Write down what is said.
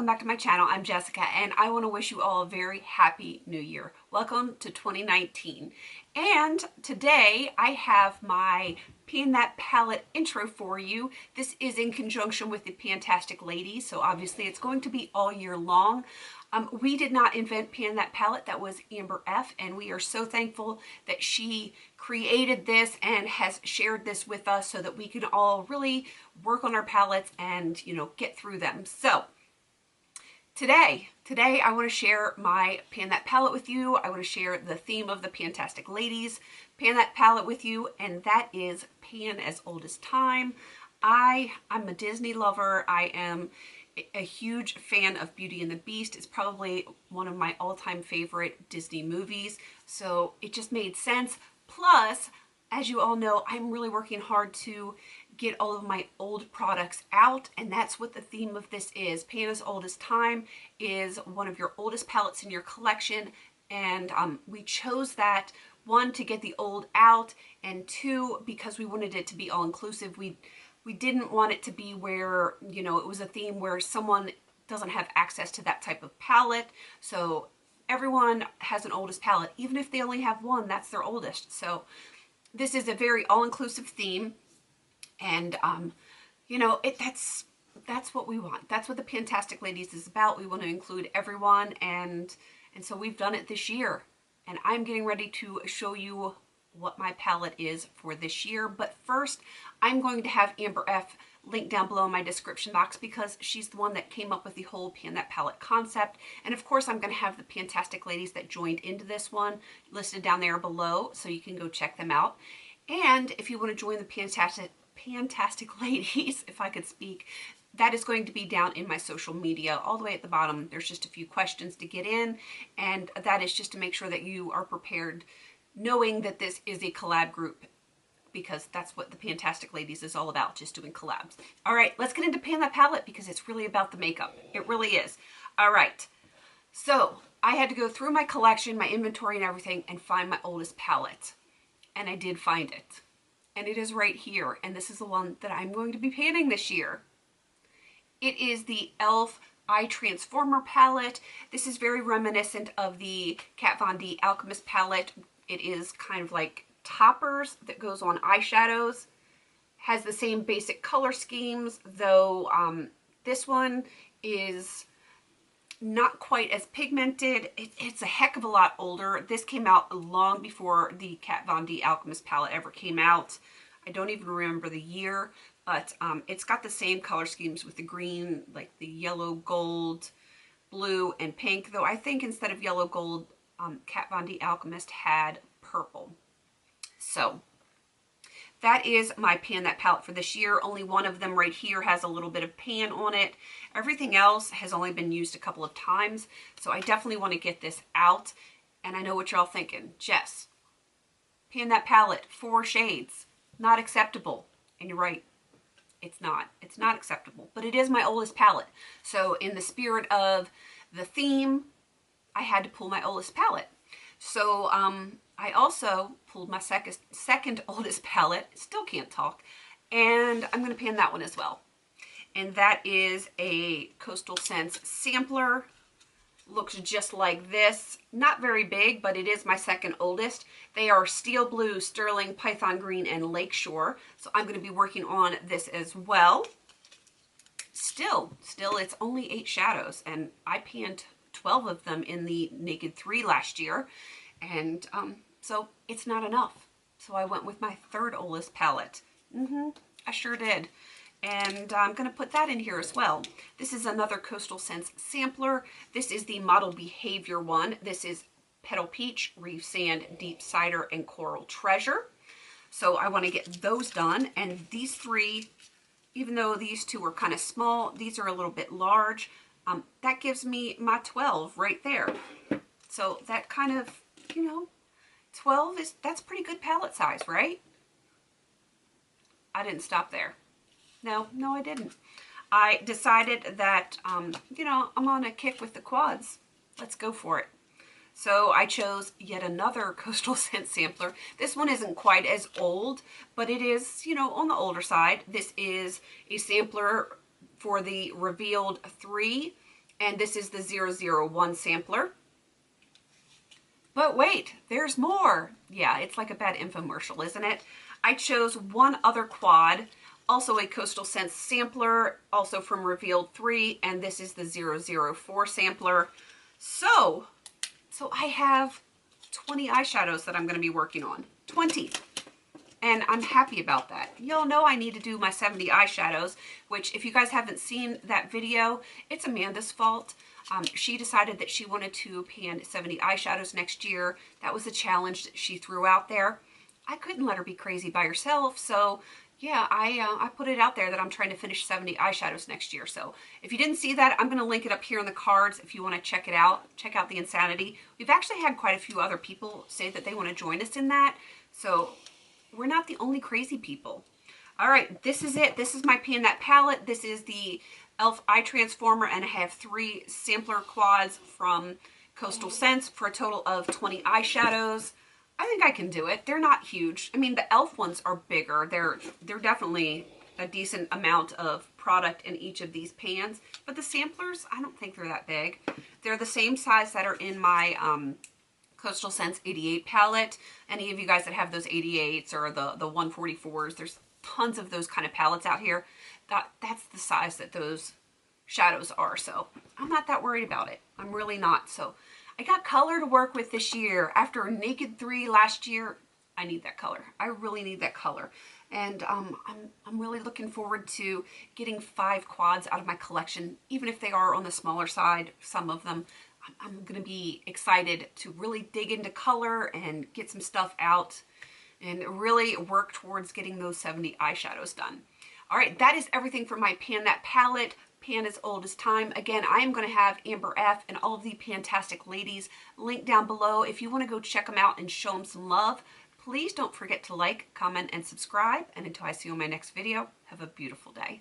welcome back to my channel. I'm Jessica and I want to wish you all a very happy new year. Welcome to 2019. And today I have my Pan That Palette intro for you. This is in conjunction with the PANtastic Ladies, so obviously it's going to be all year long. We did not invent Pan That Palette, that was Amber F, and we are so thankful that she created this and has shared this with us so that we can all really work on our palettes and, you know, get through them. So today I want to share my Pan That Palette with you. I want to share the theme of the PANtastic Ladies Pan That Palette with you, and that is Pan as Old as Time. I'm a Disney lover. I am a huge fan of Beauty and the Beast. It's probably one of my all-time favorite Disney movies, so it just made sense. Plus, as you all know, I'm really working hard to get all of my old products out, and that's what the theme of this is. Pan as Old as Time is one of your oldest palettes in your collection, and we chose that, one, to get the old out, and two, because we wanted it to be all-inclusive. We didn't want it to be where, you know, it was a theme where someone doesn't have access to that type of palette. So everyone has an oldest palette. Even if they only have one, that's their oldest. So this is a very all-inclusive theme. And, you know, that's what we want. That's what the PANtastic Ladies is about. We want to include everyone. And so we've done it this year. And I'm getting ready to show you what my palette is for this year. But first, I'm going to have Amber F linked down below in my description box because she's the one that came up with the whole Pan That Palette concept. And of course, I'm going to have the PANtastic Ladies that joined into this one listed down there below, so you can go check them out. And if you want to join the PANtastic Ladies, if I could speak, that is going to be down in my social media all the way at the bottom. There's just a few questions to get in, and that is just to make sure that you are prepared, knowing that this is a collab group, because that's what the PANtastic Ladies is all about, just doing collabs. All right, let's get into Pan That Palette because it's really about the makeup. It really is. All right, so I had to go through my collection, my inventory and everything, and find my oldest palette. And I did find it. And it is right here. And this is the one that I'm going to be panning this year. It is the e.l.f. Eye Transformer palette. This is very reminiscent of the Kat Von D Alchemist palette. It is kind of like toppers that goes on eyeshadows. Has the same basic color schemes, though this one is not quite as pigmented. It's a heck of a lot older. This came out long before the Kat Von D Alchemist palette ever came out. I don't even remember the year, but it's got the same color schemes with the green, like the yellow, gold, blue, and pink, though I think instead of yellow gold, Kat Von D Alchemist had purple. So that is my Pan That palette for this year. Only one of them right here has a little bit of pan on it. Everything else has only been used a couple of times, so I definitely want to get this out. And I know what you're all thinking. Jess, Pan That palette, 4 shades, not acceptable. And you're right. It's not. It's not acceptable. But it is my oldest palette. So in the spirit of the theme, I had to pull my oldest palette. So I also pulled my second oldest palette. Still can't talk. And I'm going to pan that one as well. And that is a Coastal Scents sampler. Looks just like this. Not very big, but it is my second oldest. They are Steel Blue, Sterling, Python Green, and Lakeshore. So I'm going to be working on this as well. Still, it's only 8 shadows, and I panned 12 of them in the Naked 3 last year. And so it's not enough. So I went with my third oldest palette. I sure did. And I'm going to put that in here as well. This is another Coastal Scents sampler. This is the Model Behavior one. This is Petal Peach, Reef Sand, Deep Cider, and Coral Treasure. So I want to get those done. And these 3, even though these 2 are kind of small, these are a little bit large. That gives me my 12 right there. So that kind of, you know, 12 that's pretty good palette size, right? I didn't stop there. No, I didn't. I decided that, you know, I'm on a kick with the quads. Let's go for it. So I chose yet another Coastal Scent sampler. This one isn't quite as old, but it is, you know, on the older side. This is a sampler for the Revealed 3, And this is the 001 sampler. But wait, there's more. Yeah, it's like a bad infomercial, isn't it? I chose one other quad, also a Coastal Scents sampler, also from Revealed 3, and this is the 004 sampler. So I have 20 eyeshadows that I'm going to be working on. 20. And I'm happy about that. Y'all know I need to do my 70 eyeshadows, which if you guys haven't seen that video, it's Amanda's fault. She decided that she wanted to pan 70 eyeshadows next year. That was a challenge that she threw out there. I couldn't let her be crazy by herself, so yeah, I put it out there that I'm trying to finish 70 eyeshadows next year. So if you didn't see that, I'm going to link it up here in the cards if you want to check it out. Check out the insanity. We've actually had quite a few other people say that they want to join us in that, so we're not the only crazy people. All right, this is it. This is my Pan That palette. This is the e.l.f. Eye Transformer, and I have 3 sampler quads from Coastal Scents for a total of 20 eyeshadows. I think I can do it. They're not huge. I mean, the e.l.f. ones are bigger. They're definitely a decent amount of product in each of these pans, but the samplers, I don't think they're that big. They're the same size that are in my Coastal Scents 88 palette. Any of you guys that have those 88s or the 144s, there's tons of those kind of palettes out here. That's the size that those shadows are, so I'm not that worried about it. I'm really not. So I got color to work with this year. After Naked 3 last year, I need that color. I really need that color. And I'm really looking forward to getting 5 quads out of my collection, even if they are on the smaller side, some of them. I'm going to be excited to really dig into color and get some stuff out and really work towards getting those 70 eyeshadows done. All right, that is everything for my Pan That palette. Pan as old as time. Again, I am going to have Amber F and all of the PANtastic Ladies linked down below. If you want to go check them out and show them some love, please don't forget to like, comment, and subscribe. And until I see you in my next video, have a beautiful day.